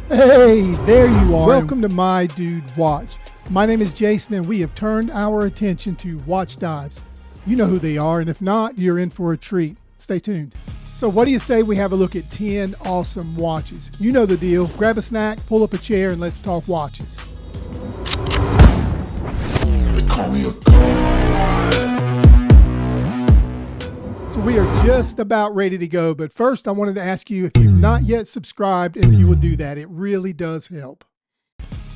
Hey, there you are. Welcome to My Dude Watch. My name is Jason and we have turned our attention to Watchdives. You know who they are, and if not, you're in for a treat. Stay tuned. So what do you say we have a look at 10 awesome watches? You know the deal. Grab a snack, pull up a chair, and let's talk watches. They call me a So we are just about ready to go, but first I wanted to ask you if you've not yet subscribed, if you would do that. It really does help.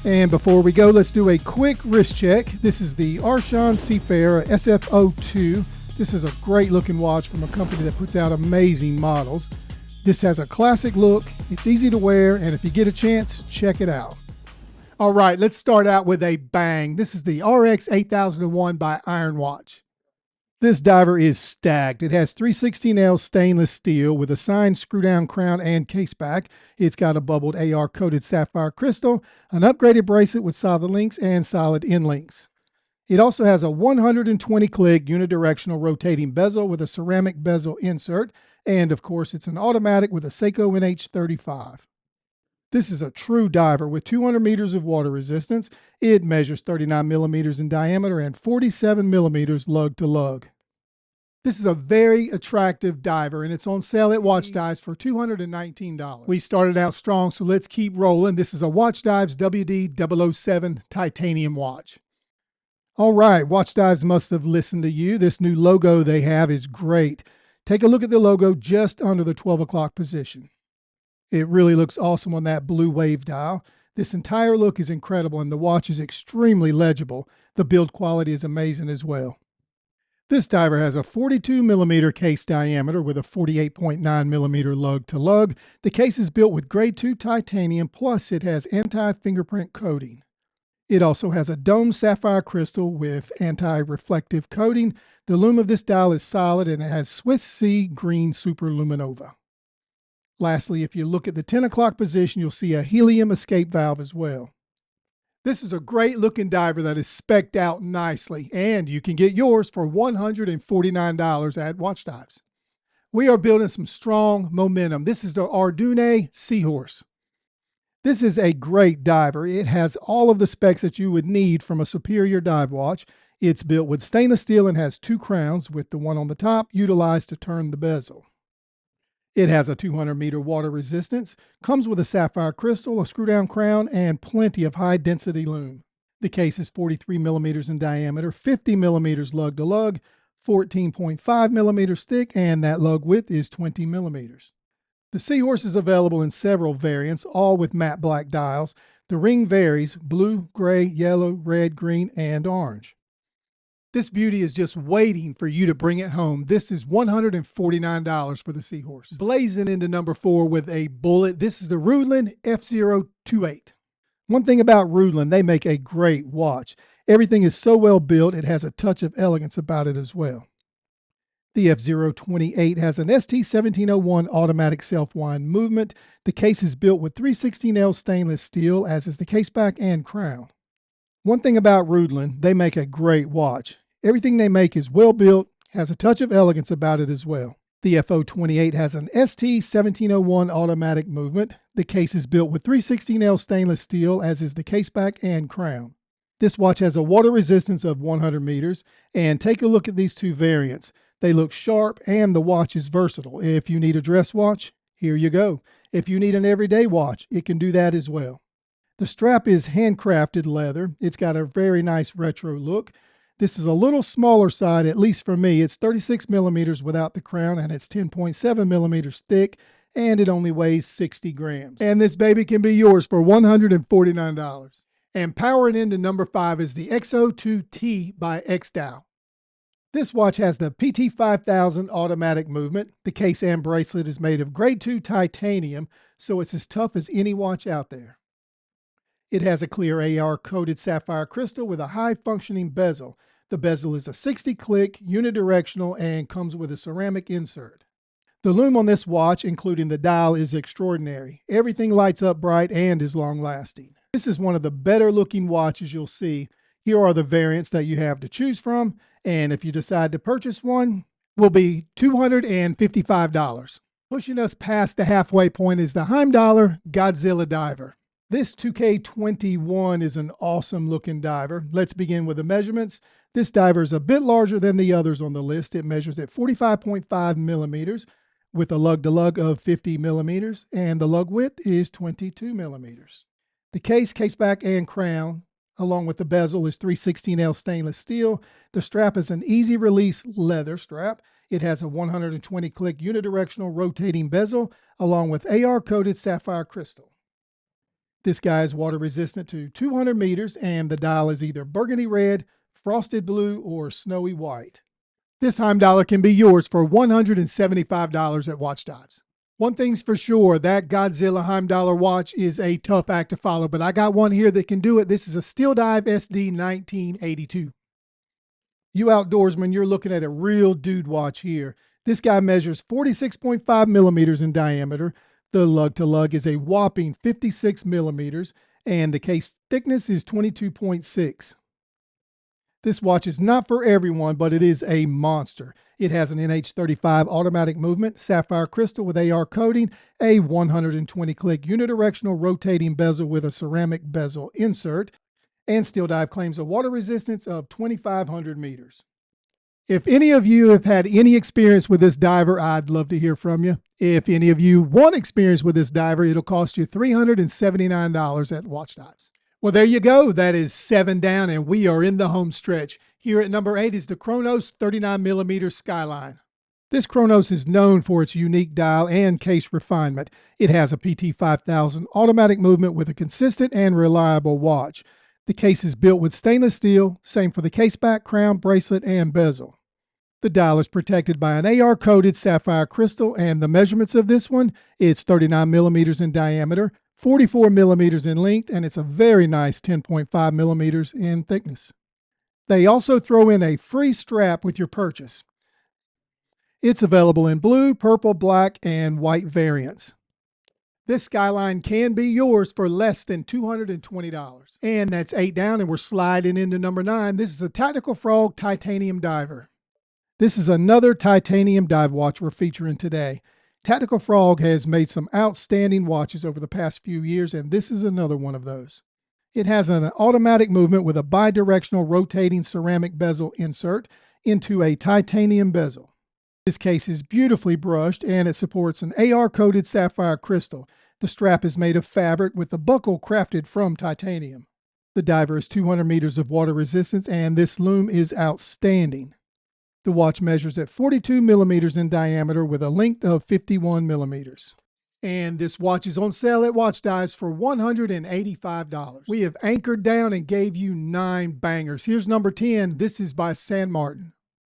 And before we go, let's do a quick wrist check. This is the Archon Seafarer SF02. This is a great looking watch from a company that puts out amazing models. This has a classic look, it's easy to wear, and if you get a chance, check it out. All right, let's start out with a bang. This is the RX 8001 by Iron Watch. This diver is stacked. It has 316L stainless steel with a signed screw-down crown and case back. It's got a bubbled AR-coated sapphire crystal, an upgraded bracelet with solid links and solid end links. It also has a 120-click unidirectional rotating bezel with a ceramic bezel insert, and of course it's an automatic with a Seiko NH35. This is a true diver with 200 meters of water resistance. It measures 39 millimeters in diameter and 47 millimeters lug to lug. This is a very attractive diver and it's on sale at Watchdives for $219. We started out strong, so let's keep rolling. This is a Watchdives WD-007 titanium watch. All right, Watchdives must have listened to you. This new logo they have is great. Take a look at the logo just under the 12 o'clock position. It really looks awesome on that blue wave dial. This entire look is incredible and the watch is extremely legible. The build quality is amazing as well. This diver has a 42 millimeter case diameter with a 48.9 millimeter lug to lug. The case is built with grade 2 titanium, plus it has anti-fingerprint coating. It also has a domed sapphire crystal with anti-reflective coating. The lume of this dial is solid and it has Swiss Sea green superluminova. Lastly, if you look at the 10 o'clock position, you'll see a helium escape valve as well. This is a great looking diver that is spec'd out nicely, and you can get yours for $149 at Watchdives. We are building some strong momentum. This is the Ardune Seahorse. This is a great diver. It has all of the specs that you would need from a superior dive watch. It's built with stainless steel and has two crowns, with the one on the top utilized to turn the bezel. It has a 200-meter water resistance, comes with a sapphire crystal, a screw-down crown, and plenty of high-density lume. The case is 43 millimeters in diameter, 50 millimeters lug to lug, 14.5 millimeters thick, and that lug width is 20 millimeters. The Seahorse is available in several variants, all with matte black dials. The ring varies: blue, gray, yellow, red, green, and orange. This beauty is just waiting for you to bring it home. This is $149 for the Seahorse. Blazing into number 4 with a bullet. This is the Rudlin F028. One thing about Rudlin, they make a great watch. Everything is so well built, it has a touch of elegance about it as well. The F028 has an ST1701 automatic self-wind movement. The case is built with 316L stainless steel, as is the case back and crown. One thing about Rudlin, they make a great watch. Everything they make is well built, has a touch of elegance about it as well. The F028 has an ST1701 automatic movement. The case is built with 316L stainless steel, as is the case back and crown. This watch has a water resistance of 100 meters, and take a look at these two variants. They look sharp and the watch is versatile. If you need a dress watch, here you go. If you need an everyday watch, it can do that as well. The strap is handcrafted leather. It's got a very nice retro look. This is a little smaller side, at least for me. It's 36 millimeters without the crown and it's 10.7 millimeters thick, and it only weighs 60 grams. And this baby can be yours for $149. And powering into number 5 is the X02T by Xdow. This watch has the PT5000 automatic movement. The case and bracelet is made of grade 2 titanium, so it's as tough as any watch out there. It has a clear AR-coated sapphire crystal with a high-functioning bezel. The bezel is a 60-click, unidirectional, and comes with a ceramic insert. The lume on this watch, including the dial, is extraordinary. Everything lights up bright and is long-lasting. This is one of the better-looking watches you'll see. Here are the variants that you have to choose from, and if you decide to purchase one, will be $255. Pushing us past the halfway point is the Heimdallr Godzilla Diver. This 2K21 is an awesome looking diver. Let's begin with the measurements. This diver is a bit larger than the others on the list. It measures at 45.5 millimeters with a lug to lug of 50 millimeters, and the lug width is 22 millimeters. The case back, and crown, along with the bezel, is 3/16L stainless steel. The strap is an easy release leather strap. It has a 120 click unidirectional rotating bezel, along with AR coated sapphire crystal. This guy is water resistant to 200 meters, and the dial is either burgundy red, frosted blue, or snowy white. This Heimdaller can be yours for $175 at Watchdives. One thing's for sure, that Godzilla Heimdaller watch is a tough act to follow, but I got one here that can do it. This is a Steel Dive SD 1982. You outdoorsmen, you're looking at a real dude watch here. This guy measures 46.5 millimeters in diameter. The lug to lug is a whopping 56 millimeters, and the case thickness is 22.6. This watch is not for everyone, but it is a monster. It has an NH35 automatic movement, sapphire crystal with AR coating, a 120 click unidirectional rotating bezel with a ceramic bezel insert, and Steel Dive claims a water resistance of 2,500 meters. If any of you have had any experience with this diver, I'd love to hear from you. If any of you want experience with this diver, it'll cost you $379 at Watchdives. Well, there you go. That is 7 down, and we are in the home stretch. Here at number 8 is the Chronos 39mm Skyline. This Chronos is known for its unique dial and case refinement. It has a PT5000 automatic movement with a consistent and reliable watch. The case is built with stainless steel, same for the case back, crown, bracelet, and bezel. The dial is protected by an AR-coated sapphire crystal, and the measurements of this one, it's 39 millimeters in diameter, 44 millimeters in length, and it's a very nice 10.5 millimeters in thickness. They also throw in a free strap with your purchase. It's available in blue, purple, black, and white variants. This Skyline can be yours for less than $220. And that's 8 down, and we're sliding into number 9. This is a Tactical Frog Titanium Diver. This is another titanium dive watch we're featuring today. Tactical Frog has made some outstanding watches over the past few years, and this is another one of those. It has an automatic movement with a bidirectional rotating ceramic bezel insert into a titanium bezel. This case is beautifully brushed, and it supports an AR-coated sapphire crystal. The strap is made of fabric with the buckle crafted from titanium. The diver is 200 meters of water resistance, and this loom is outstanding. The watch measures at 42 millimeters in diameter with a length of 51 millimeters. And this watch is on sale at Watchdives for $185. We have anchored down and gave you 9 bangers. Here's number 10. This is by San Martin.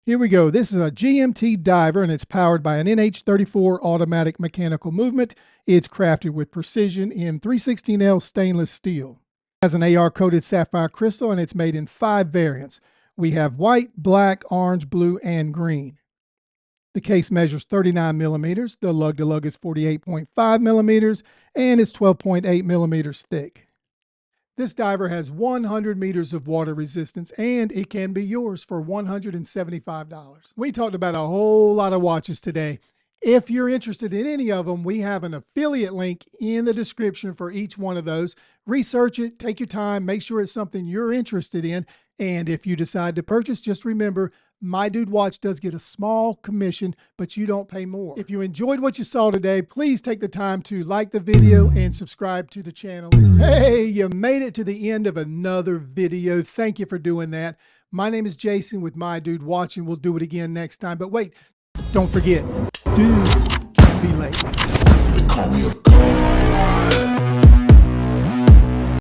Here we go. This is a GMT diver, and it's powered by an NH34 automatic mechanical movement. It's crafted with precision in 3/16L stainless steel. It has an AR-coated sapphire crystal, and it's made in 5 variants. We have white, black, orange, blue, and green. The case measures 39 millimeters. The lug to lug is 48.5 millimeters, and it's 12.8 millimeters thick. This diver has 100 meters of water resistance, and it can be yours for $175. We talked about a whole lot of watches today. If you're interested in any of them, we have an affiliate link in the description for each one of those. Research it, take your time, make sure it's something you're interested in. And if you decide to purchase, just remember, My Dude Watch does get a small commission, but you don't pay more. If you enjoyed what you saw today, please take the time to like the video and subscribe to the channel. Hey, you made it to the end of another video. Thank you for doing that. My name is Jason with My Dude Watch, and we'll do it again next time. But wait, don't forget, dudes can be late. They call me a